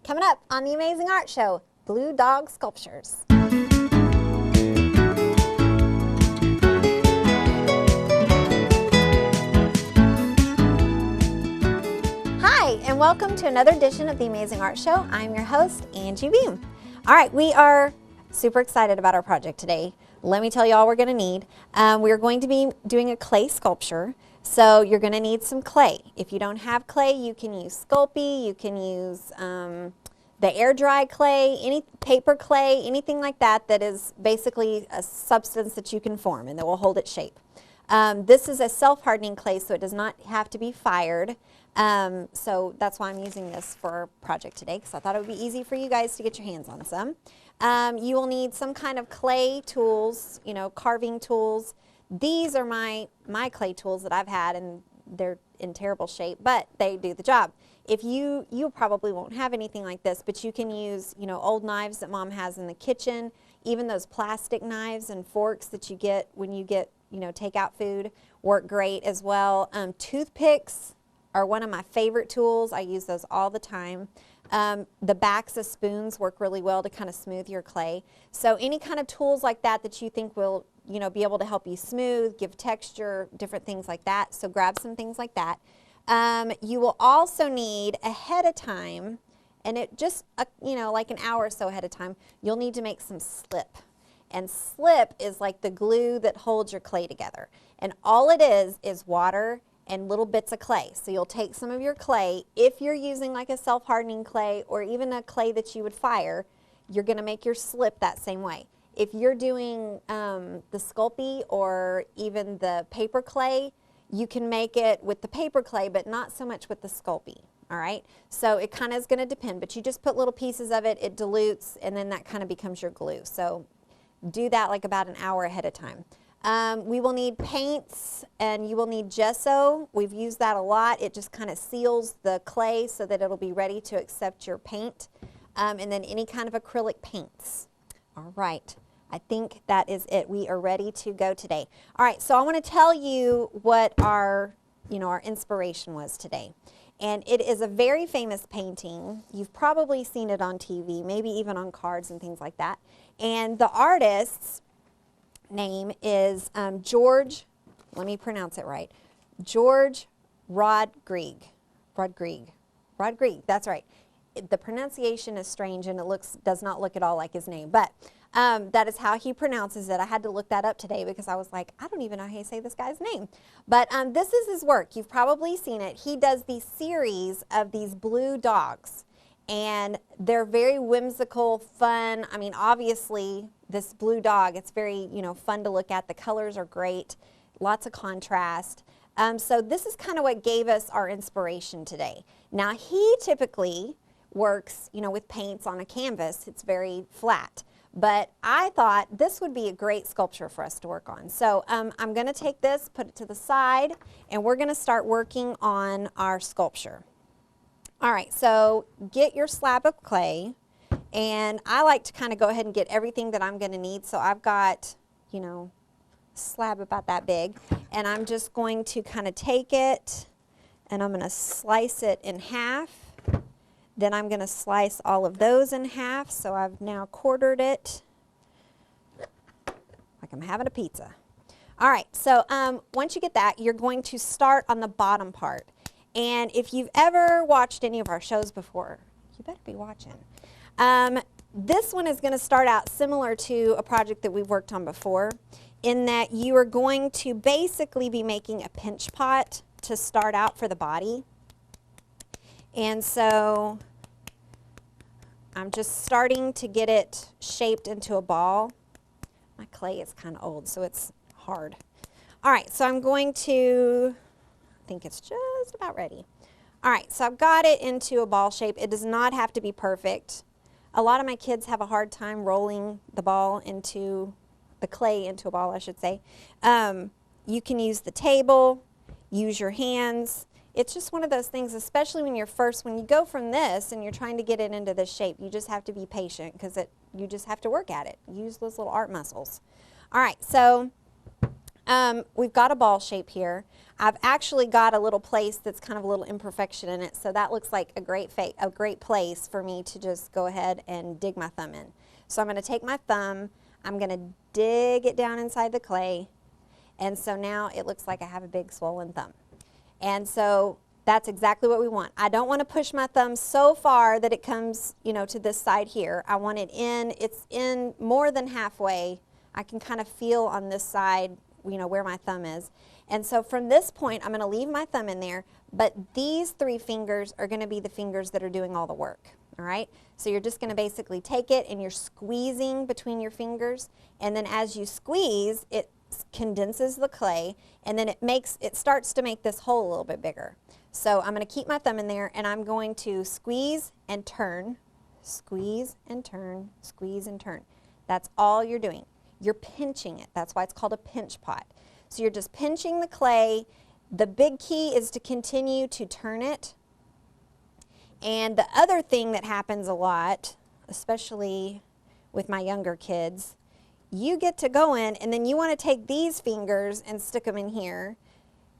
Coming up on The Amazing Art Show, Blue Dog Sculptures. Hi, and welcome to another edition of The Amazing Art Show. I'm your host, Angie Beam. All right, we are super excited about our project today. Let me tell you all we're going to need. We're going to be doing a clay sculpture. So you're going to need some clay. If you don't have clay, you can use Sculpey, you can use the air dry clay, any paper clay, anything like that that is basically a substance that you can form and that will hold its shape. This is a self-hardening clay, so it does not have to be fired. So that's why I'm using this for our project today, because I thought it would be easy for you guys to get your hands on some. You will need some kind of clay tools, you know, carving tools. These are my clay tools that I've had, and they're in terrible shape, but they do the job. If you probably won't have anything like this, but you can use, you know, old knives that Mom has in the kitchen, even those plastic knives and forks that you get when you get, you know, takeout food work great as well. Toothpicks are one of my favorite tools. I use those all the time. The backs of spoons work really well to kind of smooth your clay. So any kind of tools like that that you think will, you know, be able to help you smooth, give texture, different things like that. So grab some things like that. You will also need ahead of time, and it just, you know, like an hour or so ahead of time, you'll need to make some slip. And slip is like the glue that holds your clay together. And all it is water and little bits of clay. So you'll take some of your clay, if you're using like a self-hardening clay or even a clay that you would fire, you're going to make your slip that same way. If you're doing the Sculpey or even the paper clay, you can make it with the paper clay, but not so much with the Sculpey, all right? So it kind of is going to depend, but you just put little pieces of it, it dilutes, and then that kind of becomes your glue. So do that like about an hour ahead of time. We will need paints, and you will need gesso. We've used that a lot. It just kind of seals the clay so that it'll be ready to accept your paint, and then any kind of acrylic paints. All right. I think that is it. We are ready to go today. All right, so I want to tell you what our inspiration was today. And it is a very famous painting. You've probably seen it on TV, maybe even on cards and things like that. And the artist's name is George, let me pronounce it right, George Rodrigue. Rodrigue, that's right. The pronunciation is strange, and it does not look at all like his name, but that is how he pronounces it. I had to look that up today because I was like, I don't even know how you say this guy's name. But this is his work. You've probably seen it. He does these series of these blue dogs, and they're very whimsical, fun. I mean, obviously, this blue dog, it's very, you know, fun to look at. The colors are great, lots of contrast. So this is kind of what gave us our inspiration today. Now, he typically works, you know, with paints on a canvas. It's very flat. But I thought this would be a great sculpture for us to work on. So I'm going to take this, put it to the side, and we're going to start working on our sculpture. All right, so get your slab of clay, and I like to kind of go ahead and get everything that I'm going to need. So I've got, you know, a slab about that big, and I'm just going to kind of take it, and I'm going to slice it in half. Then I'm going to slice all of those in half, so I've now quartered it like I'm having a pizza. All right, so once you get that, you're going to start on the bottom part. And if you've ever watched any of our shows before, you better be watching. This one is going to start out similar to a project that we've worked on before, in that you are going to basically be making a pinch pot to start out for the body. And so I'm just starting to get it shaped into a ball. My clay is kind of old, so it's hard. All right, so I'm going to, I think it's just about ready. All right, so I've got it into a ball shape. It does not have to be perfect. A lot of my kids have a hard time rolling the ball into, the clay into a ball, I should say. You can use the table, use your hands. It's just one of those things, especially when when you go from this and you're trying to get it into this shape, you just have to be patient because you just have to work at it. Use those little art muscles. All right, so We've got a ball shape here. I've actually got a little place that's kind of a little imperfection in it, so that looks like a great place for me to just go ahead and dig my thumb in. So I'm going to take my thumb, I'm going to dig it down inside the clay, and so now it looks like I have a big swollen thumb. And so that's exactly what we want. I don't want to push my thumb so far that it comes, you know, to this side here. I want it in, it's in more than halfway. I can kind of feel on this side, you know, where my thumb is. And so from this point, I'm going to leave my thumb in there, but these 3 fingers are going to be the fingers that are doing all the work. All right? So you're just going to basically take it and you're squeezing between your fingers, and then as you squeeze, it condenses the clay, and then it starts to make this hole a little bit bigger. So I'm going to keep my thumb in there, and I'm going to squeeze and turn, squeeze and turn, squeeze and turn. That's all you're doing. You're pinching it. That's why it's called a pinch pot. So you're just pinching the clay. The big key is to continue to turn it. And the other thing that happens a lot, especially with my younger kids, you get to go in and then you want to take these fingers and stick them in here,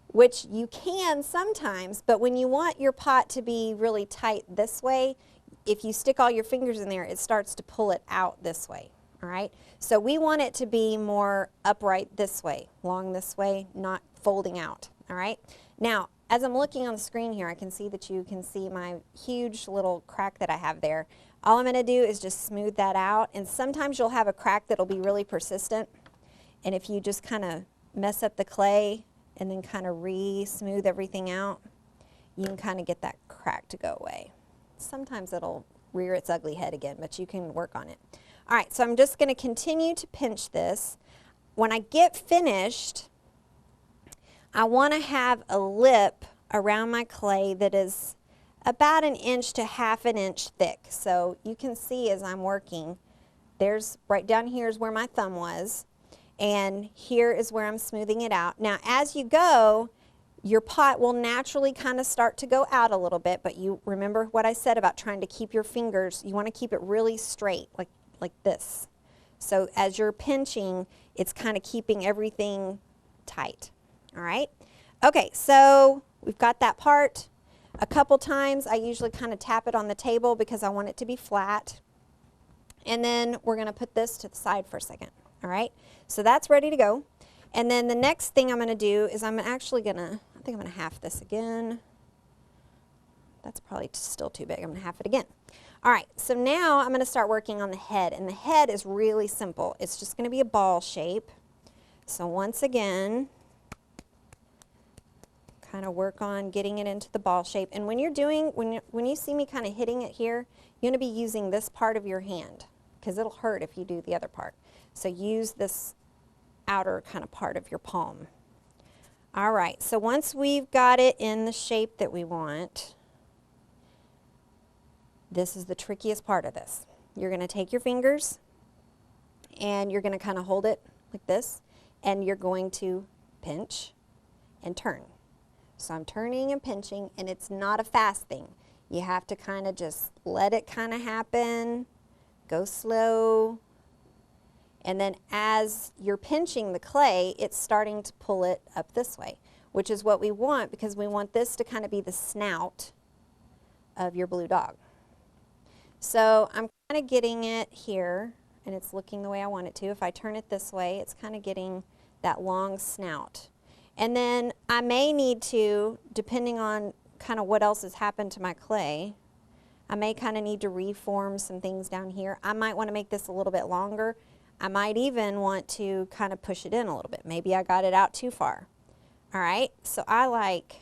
which you can sometimes, but when you want your pot to be really tight this way, if you stick all your fingers in there, it starts to pull it out this way. All right, so we want it to be more upright this way, long this way, not folding out. All right, now as I'm looking on the screen here, I can see that you can see my huge little crack that I have there. All I'm going to do is just smooth that out, and sometimes you'll have a crack that'll be really persistent, and if you just kind of mess up the clay and then kind of re-smooth everything out, you can kind of get that crack to go away. Sometimes it'll rear its ugly head again, but you can work on it. All right, so I'm just going to continue to pinch this. When I get finished, I want to have a lip around my clay that is about 1 inch to 1/2 inch thick. So you can see as I'm working, there's right down here is where my thumb was, and here is where I'm smoothing it out. Now as you go, your pot will naturally kind of start to go out a little bit, but you remember what I said about trying to keep your fingers, you want to keep it really straight, like this. So as you're pinching, it's kind of keeping everything tight. All right. Okay, so we've got that part. A couple times I usually kind of tap it on the table because I want it to be flat. And then we're going to put this to the side for a second. All right, so that's ready to go. And then the next thing I'm going to do is I'm actually going to, I think I'm going to half this again. That's probably still too big. I'm going to half it again. All right, so now I'm going to start working on the head, and the head is really simple. It's just going to be a ball shape. So once again, kind of work on getting it into the ball shape. And when you're doing, when you see me kind of hitting it here, you're going to be using this part of your hand because it'll hurt if you do the other part. So use this outer kind of part of your palm. All right, so once we've got it in the shape that we want, this is the trickiest part of this. You're going to take your fingers and you're going to kind of hold it like this, and you're going to pinch and turn. So I'm turning and pinching, and it's not a fast thing. You have to kind of just let it kind of happen, go slow, and then as you're pinching the clay, it's starting to pull it up this way, which is what we want because we want this to kind of be the snout of your blue dog. So I'm kind of getting it here, and it's looking the way I want it to. If I turn it this way, it's kind of getting that long snout. And then I may need to, depending on kind of what else has happened to my clay, I may kind of need to reform some things down here. I might want to make this a little bit longer. I might even want to kind of push it in a little bit. Maybe I got it out too far. All right, so I like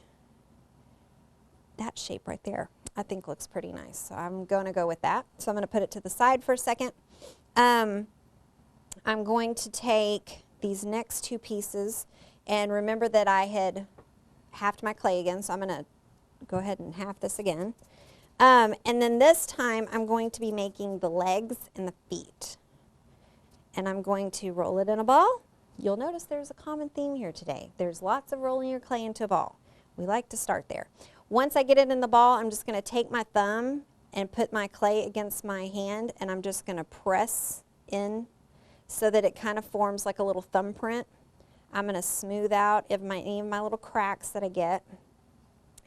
that shape right there. I think looks pretty nice. So I'm going to go with that. So I'm going to put it to the side for a second. I'm going to take these next 2 pieces, and remember that I had halved my clay again, so I'm going to go ahead and half this again. And then this time I'm going to be making the legs and the feet. And I'm going to roll it in a ball. You'll notice there's a common theme here today. There's lots of rolling your clay into a ball. We like to start there. Once I get it in the ball, I'm just going to take my thumb and put my clay against my hand, and I'm just going to press in so that it kind of forms like a little thumbprint. I'm going to smooth out any of my little cracks that I get.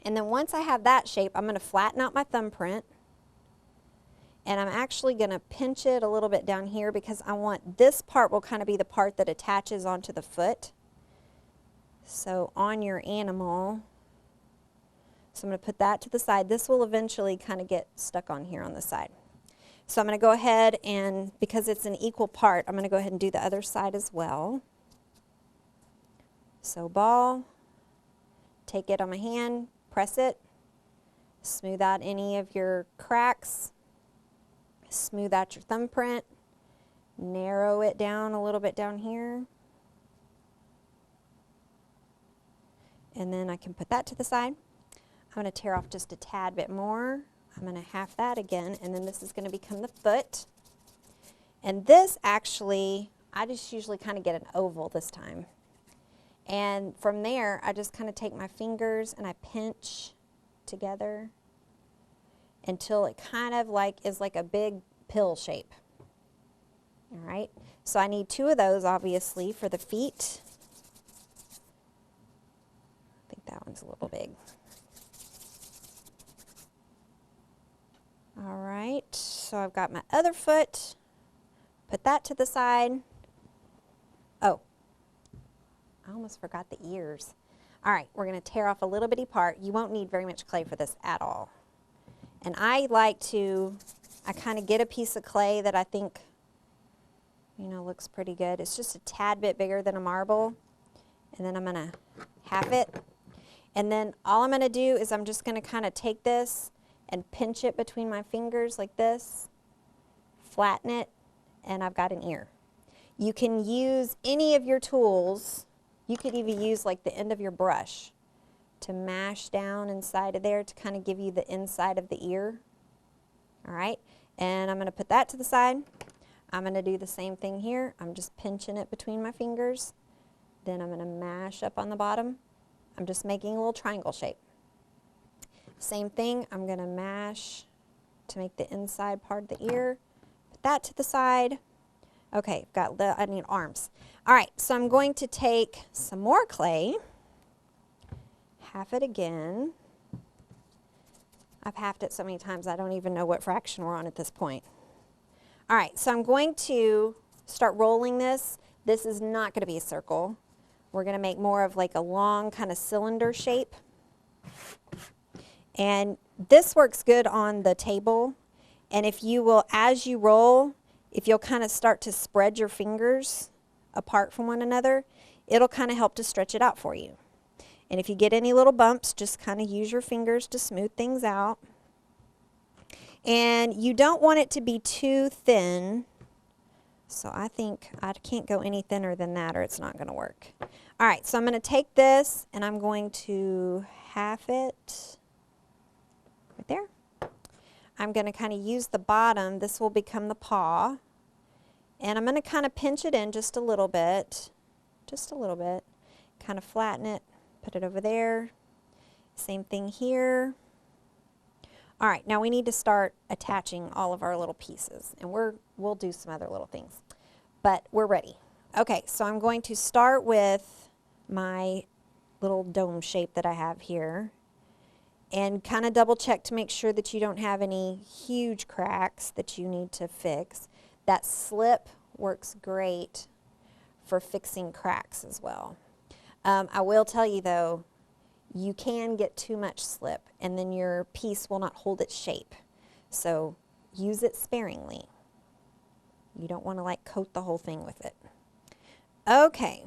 And then once I have that shape, I'm going to flatten out my thumbprint. And I'm actually going to pinch it a little bit down here because I want this part will kind of be the part that attaches onto the foot. So on your animal, so I'm going to put that to the side. This will eventually kind of get stuck on here on the side. So I'm going to go ahead and, because it's an equal part, I'm going to go ahead and do the other side as well. So ball, take it on my hand, press it, smooth out any of your cracks, smooth out your thumbprint, narrow it down a little bit down here. And then I can put that to the side. I'm going to tear off just a tad bit more. I'm going to half that again, and then this is going to become the foot. And this actually, I just usually kind of get an oval this time. And from there, I just kind of take my fingers and I pinch together until it kind of is like a big pill shape. All right, so I need 2 of those obviously for the feet. I think that one's a little big. All right, so I've got my other foot, put that to the side. Oh, I almost forgot the ears. All right, we're going to tear off a little bitty part. You won't need very much clay for this at all. And I kind of get a piece of clay that I think, looks pretty good. It's just a tad bit bigger than a marble. And then I'm going to half it. And then all I'm going to do is I'm just going to kind of take this and pinch it between my fingers like this, flatten it, and I've got an ear. You can use any of your tools. You could even use like the end of your brush to mash down inside of there to kind of give you the inside of the ear. All right, and I'm going to put that to the side. I'm going to do the same thing here. I'm just pinching it between my fingers. Then I'm going to mash up on the bottom. I'm just making a little triangle shape. Same thing, I'm going to mash to make the inside part of the ear. Put that to the side. Okay, I need arms. All right, so I'm going to take some more clay, half it again. I've halved it so many times I don't even know what fraction we're on at this point. All right, so I'm going to start rolling this. This is not going to be a circle. We're going to make more of like a long kind of cylinder shape. And this works good on the table. And if you will, as you roll, if you'll kind of start to spread your fingers apart from one another, it'll kind of help to stretch it out for you. And if you get any little bumps, just kind of use your fingers to smooth things out. And you don't want it to be too thin. So I think I can't go any thinner than that or it's not going to work. All right, so I'm going to take this and I'm going to half it right there. I'm going to kind of use the bottom. This will become the paw. And I'm going to kind of pinch it in just a little bit. Kind of flatten it, put it over there. Same thing here. All right, now we need to start attaching all of our little pieces. And we'll do some other little things. But we're ready. Okay, so I'm going to start with my little dome shape that I have here. And kind of double check to make sure that you don't have any huge cracks that you need to fix. That slip works great for fixing cracks as well. I will tell you though, you can get too much slip and then your piece will not hold its shape. So use it sparingly. You don't want to like coat the whole thing with it. Okay.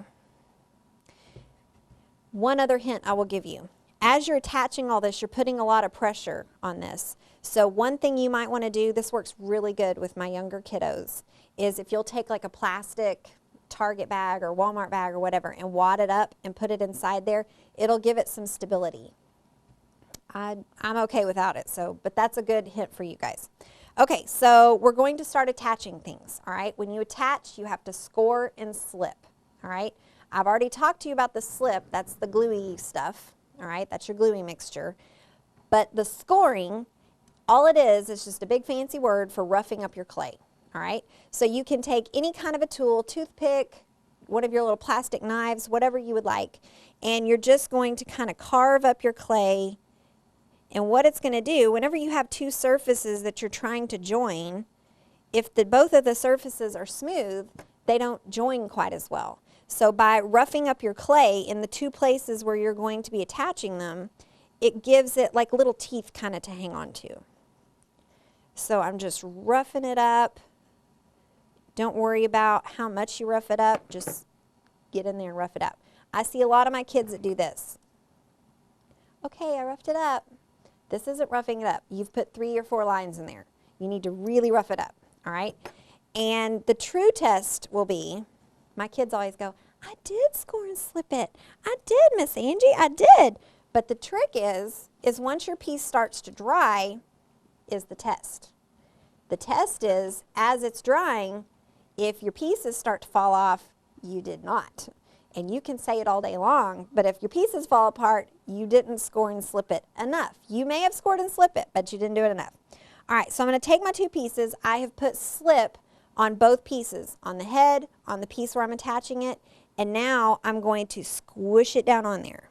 One other hint I will give you. As you're attaching all this, you're putting a lot of pressure on this. So one thing you might want to do, this works really good with my younger kiddos, is if you'll take like a plastic Target bag or Walmart bag or whatever and wad it up and put it inside there, it'll give it some stability. I'm okay without it, but that's a good hint for you guys. Okay, so we're going to start attaching things, all right? When you attach, you have to score and slip, all right? I've already talked to you about the slip. That's the gluey stuff. All right, that's your gluey mixture. But the scoring, all it is just a big fancy word for roughing up your clay. All right, so you can take any kind of a tool, toothpick, one of your little plastic knives, whatever you would like. And you're just going to kind of carve up your clay. And what it's going to do, whenever you have two surfaces that you're trying to join, if both of the surfaces are smooth, they don't join quite as well. So by roughing up your clay in the two places where you're going to be attaching them, it gives it like little teeth kind of to hang on to. So I'm just roughing it up. Don't worry about how much you rough it up. Just get in there and rough it up. I see a lot of my kids that do this. Okay, I roughed it up. This isn't roughing it up. You've put 3 or 4 lines in there. You need to really rough it up, all right? And the true test will be, my kids always go, I did score and slip it. I did, Miss Angie, I did. But the trick is once your piece starts to dry is the test. The test is, as it's drying, if your pieces start to fall off, you did not. And you can say it all day long, but if your pieces fall apart, you didn't score and slip it enough. You may have scored and slip it, but you didn't do it enough. All right, so I'm going to take my 2 pieces. I have put slip on both pieces, on the head, on the piece where I'm attaching it, and now I'm going to squish it down on there.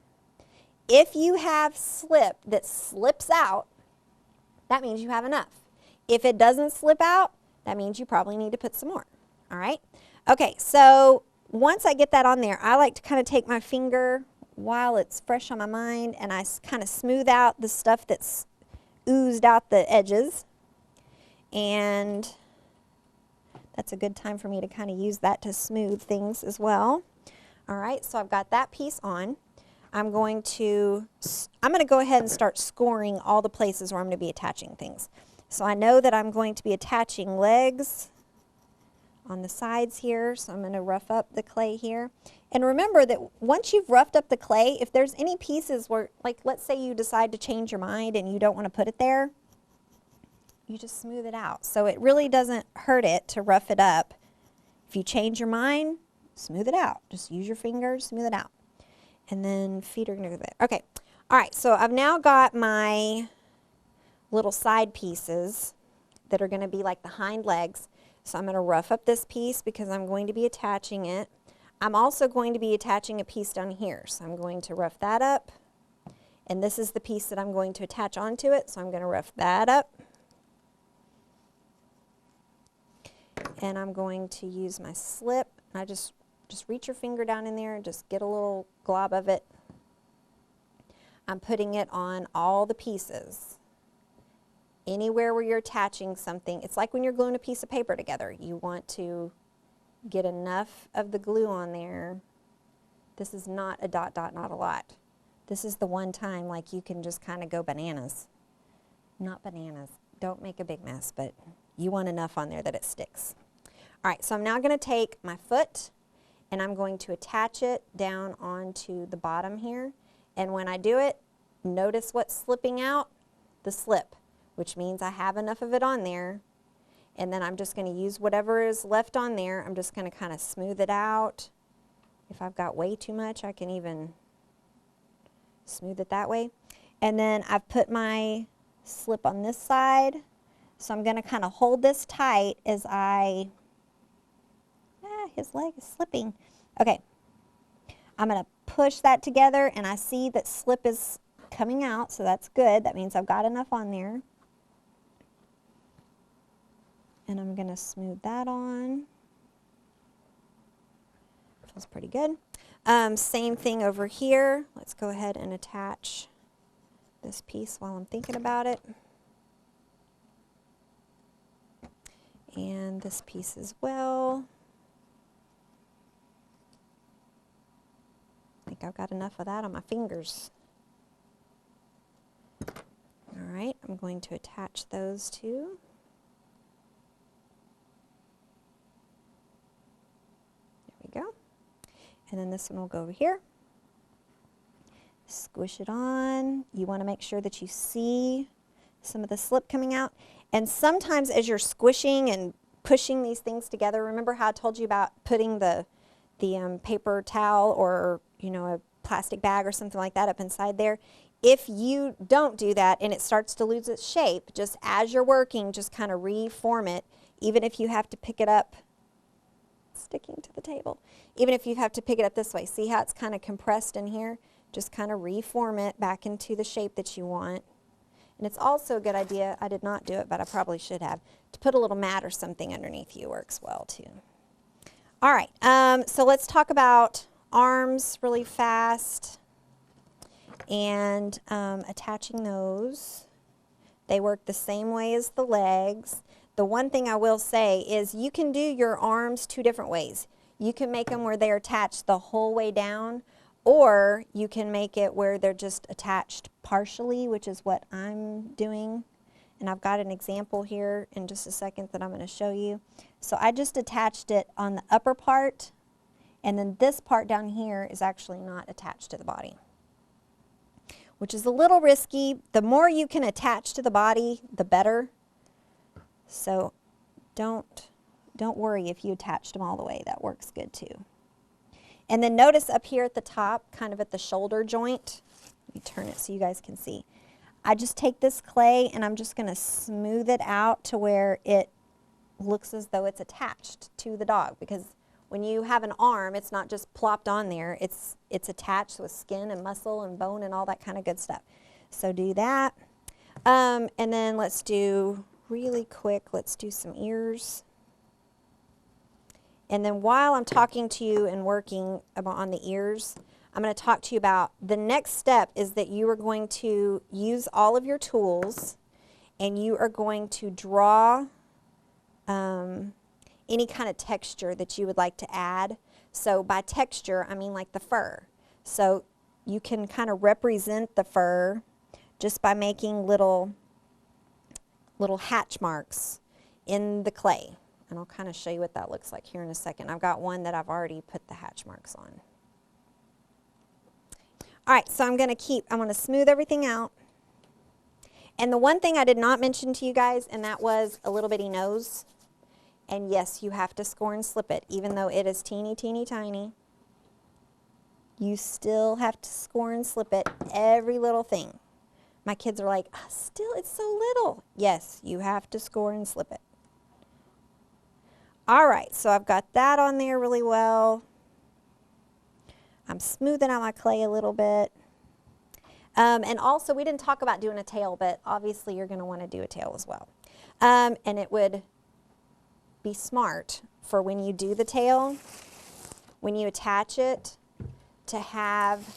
If you have slip that slips out, that means you have enough. If it doesn't slip out, that means you probably need to put some more. All right? Okay, so once I get that on there, I like to kind of take my finger while it's fresh on my mind, and I kind of smooth out the stuff that's oozed out the edges. And that's a good time for me to kind of use that to smooth things as well. All right, so I've got that piece on. I'm going to go ahead and start scoring all the places where I'm going to be attaching things. So I know that I'm going to be attaching legs on the sides here, so I'm going to rough up the clay here. And remember that once you've roughed up the clay, if there's any pieces where, like let's say you decide to change your mind and you don't want to put it there, you just smooth it out. So it really doesn't hurt it to rough it up. If you change your mind, smooth it out. Just use your fingers, smooth it out. And then feet are going to go there. Okay. All right, so I've now got my little side pieces that are going to be like the hind legs. So I'm going to rough up this piece because I'm going to be attaching it. I'm also going to be attaching a piece down here. So I'm going to rough that up. And this is the piece that I'm going to attach onto it. So I'm going to rough that up. And I'm going to use my slip. I just reach your finger down in there and just get a little glob of it. I'm putting it on all the pieces. Anywhere where you're attaching something, it's like when you're gluing a piece of paper together. You want to get enough of the glue on there. This is not a dot, dot, not a lot. This is the one time like you can just kind of go bananas. Not bananas. Don't make a big mess, but you want enough on there that it sticks. All right, so I'm now going to take my foot and I'm going to attach it down onto the bottom here. And when I do it, notice what's slipping out? The slip, which means I have enough of it on there. And then I'm just going to use whatever is left on there. I'm just going to kind of smooth it out. If I've got way too much, I can even smooth it that way. And then I've put my slip on this side. So I'm going to kind of hold this tight as his leg is slipping. Okay, I'm going to push that together and I see that slip is coming out, so that's good. That means I've got enough on there. And I'm going to smooth that on. Feels pretty good. Same thing over here. Let's go ahead and attach this piece while I'm thinking about it. And this piece as well. I think I've got enough of that on my fingers. All right, I'm going to attach those two. There we go. And then this one will go over here. Squish it on. You want to make sure that you see some of the slip coming out. And sometimes as you're squishing and pushing these things together, remember how I told you about putting the paper towel or a plastic bag or something like that up inside there? If you don't do that and it starts to lose its shape, just as you're working, just kind of reform it. Even if you have to pick it up sticking to the table. Even if you have to pick it up this way, see how it's kind of compressed in here? Just kind of reform it back into the shape that you want. And it's also a good idea, I did not do it, but I probably should have, to put a little mat or something underneath you works well too. All right, so let's talk about arms really fast and attaching those. They work the same way as the legs. The one thing I will say is you can do your arms two different ways. You can make them where they're attached the whole way down, or you can make it where they're just attached partially, which is what I'm doing. And I've got an example here in just a second that I'm going to show you. So I just attached it on the upper part, and then this part down here is actually not attached to the body, which is a little risky. The more you can attach to the body, the better. So don't worry if you attached them all the way. That works good too. And then notice up here at the top, kind of at the shoulder joint, let me turn it so you guys can see. I just take this clay and I'm just going to smooth it out to where it looks as though it's attached to the dog, because when you have an arm, it's not just plopped on there, it's attached with skin and muscle and bone and all that kind of good stuff. So do that. And then let's do, really quick, let's do some ears. And then while I'm talking to you and working on the ears, I'm going to talk to you about the next step is that you are going to use all of your tools and you are going to draw any kind of texture that you would like to add. So by texture, I mean like the fur. So you can kind of represent the fur just by making little hatch marks in the clay. And I'll kind of show you what that looks like here in a second. I've got one that I've already put the hatch marks on. All right, so I'm going to smooth everything out. And the one thing I did not mention to you guys, and that was a little bitty nose. And yes, you have to score and slip it, even though it is teeny, teeny, tiny. You still have to score and slip it, every little thing. My kids are like, oh, still, it's so little. Yes, you have to score and slip it. All right, so I've got that on there really well. I'm smoothing out my clay a little bit. And also, we didn't talk about doing a tail, but obviously you're going to want to do a tail as well. And it would be smart for when you do the tail, when you attach it, to have,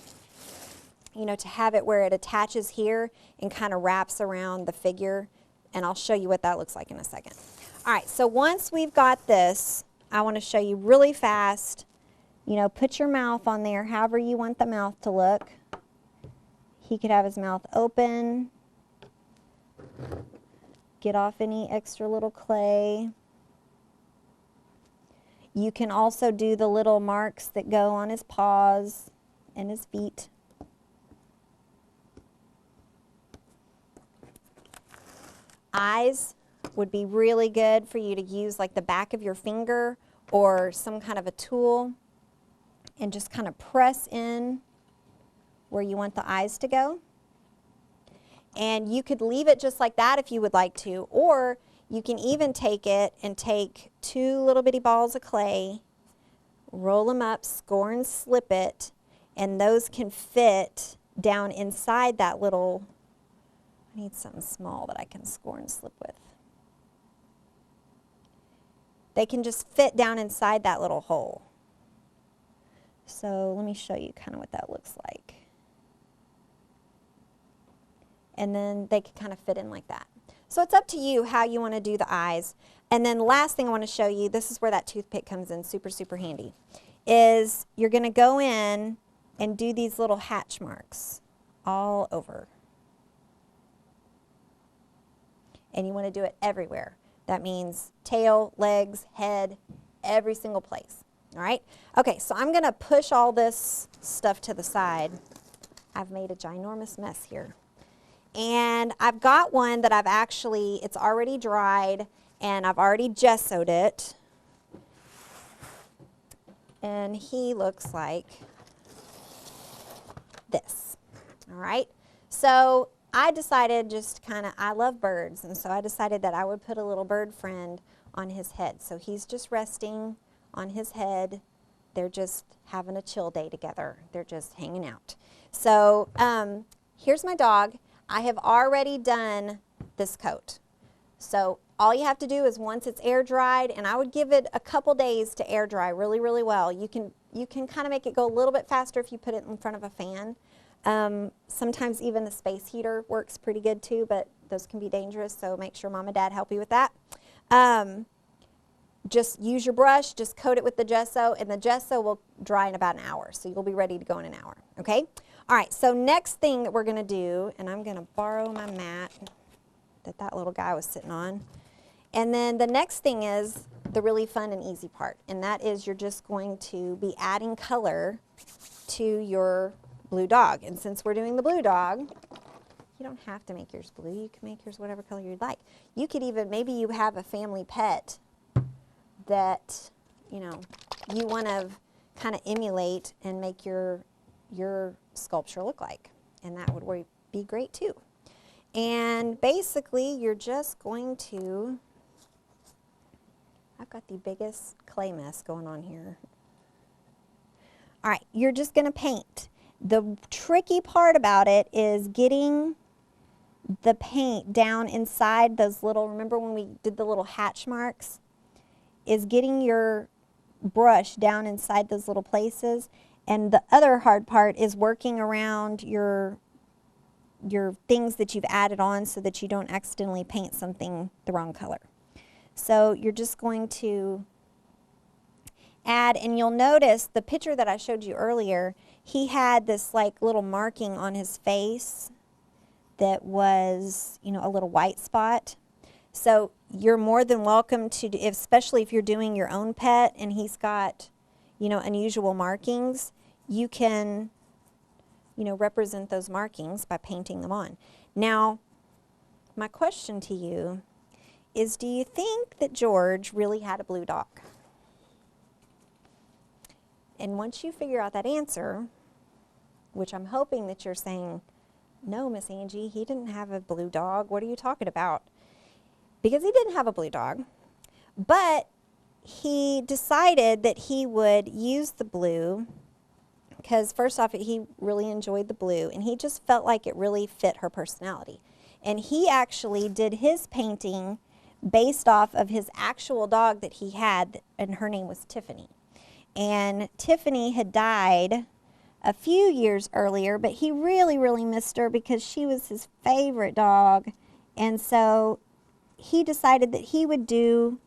to have it where it attaches here and kind of wraps around the figure. And I'll show you what that looks like in a second. All right, so once we've got this, I want to show you really fast, put your mouth on there however you want the mouth to look. He could have his mouth open. Get off any extra little clay. You can also do the little marks that go on his paws and his feet. Eyes would be really good for you to use like the back of your finger or some kind of a tool and just kind of press in where you want the eyes to go. And you could leave it just like that if you would like to, or you can even take it and take 2 little bitty balls of clay, roll them up, score and slip it, and those can fit down inside that little, I need something small that I can score and slip with. They can just fit down inside that little hole. So let me show you kind of what that looks like. And then they can kind of fit in like that. So it's up to you how you want to do the eyes. And then the last thing I want to show you, this is where that toothpick comes in, super, super handy, is you're going to go in and do these little hatch marks all over. And you want to do it everywhere. That means tail, legs, head, every single place. All right? Okay, so I'm going to push all this stuff to the side. I've made a ginormous mess here. And I've got one that it's already dried, and I've already gessoed it. And he looks like this. All right? So I decided I love birds, and so I decided that I would put a little bird friend on his head. So he's just resting on his head. They're just having a chill day together. They're just hanging out. So here's my dog. I have already done this coat. So all you have to do is once it's air dried, and I would give it a couple days to air dry really, really well. You can kind of make it go a little bit faster if you put it in front of a fan. Sometimes even the space heater works pretty good too, but those can be dangerous, so make sure mom and dad help you with that. Just use your brush, just coat it with the gesso, and the gesso will dry in about an hour, so you'll be ready to go in an hour, okay? All right, so next thing that we're gonna do, and I'm gonna borrow my mat that little guy was sitting on. And then the next thing is the really fun and easy part, and that is you're just going to be adding color to your blue dog. And since we're doing the blue dog, you don't have to make yours blue. You can make yours whatever color you'd like. You could even, maybe you have a family pet that, you know, you want to kind of emulate and make your sculpture look like. And that would be great too. And basically, you're just going to, I've got the biggest clay mess going on here. All right, you're just going to paint. The tricky part about it is getting the paint down inside those little, remember when we did the little hatch marks? Is getting your brush down inside those little places. And the other hard part is working around your things that you've added on so that you don't accidentally paint something the wrong color. So you're just going to add, and you'll notice the picture that I showed you earlier, he had this like little marking on his face that was, you know, a little white spot. So you're more than welcome to, especially if you're doing your own pet and he's got, you know, unusual markings, you can, you know, represent those markings by painting them on. Now, my question to you is, do you think that George really had a blue dog? And once you figure out that answer, which I'm hoping that you're saying, no, Miss Angie, he didn't have a blue dog. What are you talking about? Because he didn't have a blue dog, but he decided that he would use the blue because first off, he really enjoyed the blue, and he just felt like it really fit her personality. And he actually did his painting based off of his actual dog that he had, and her name was Tiffany. And Tiffany had died a few years earlier, but he really, really missed her because she was his favorite dog. And so he decided that he would do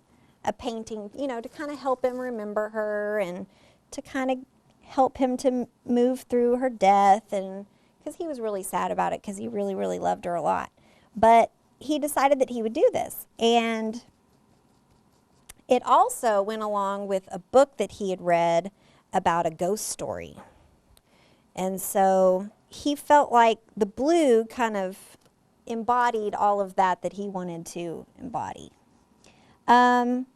a painting, you know, to kind of help him remember her and to kind of help him to move through her death, and because he was really sad about it because he really, really loved her a lot. But he decided that he would do this. And it also went along with a book that he had read about a ghost story. And so he felt like the blue kind of embodied all of that he wanted to embody. And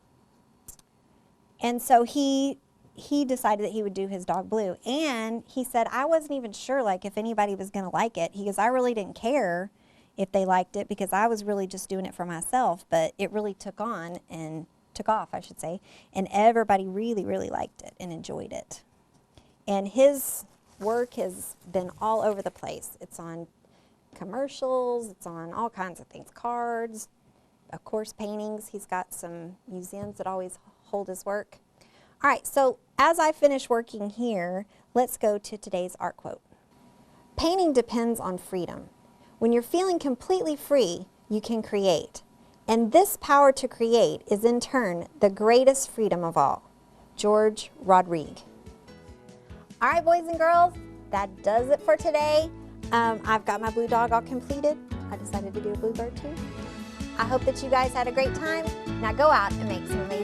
so he decided that he would do his dog blue. And he said, I wasn't even sure like if anybody was going to like it. He goes, I really didn't care if they liked it because I was really just doing it for myself. But it really took off, I should say. And everybody really, really liked it and enjoyed it. And his work has been all over the place. It's on commercials, it's on all kinds of things, cards, of course paintings. He's got some museums that always hold his work. All right, so as I finish working here, let's go to today's art quote. Painting depends on freedom. When you're feeling completely free, you can create. And this power to create is in turn the greatest freedom of all. George Rodrigue. All right, boys and girls, that does it for today. I've got my blue dog all completed. I decided to do a bluebird too. I hope that you guys had a great time. Now go out and make some amazing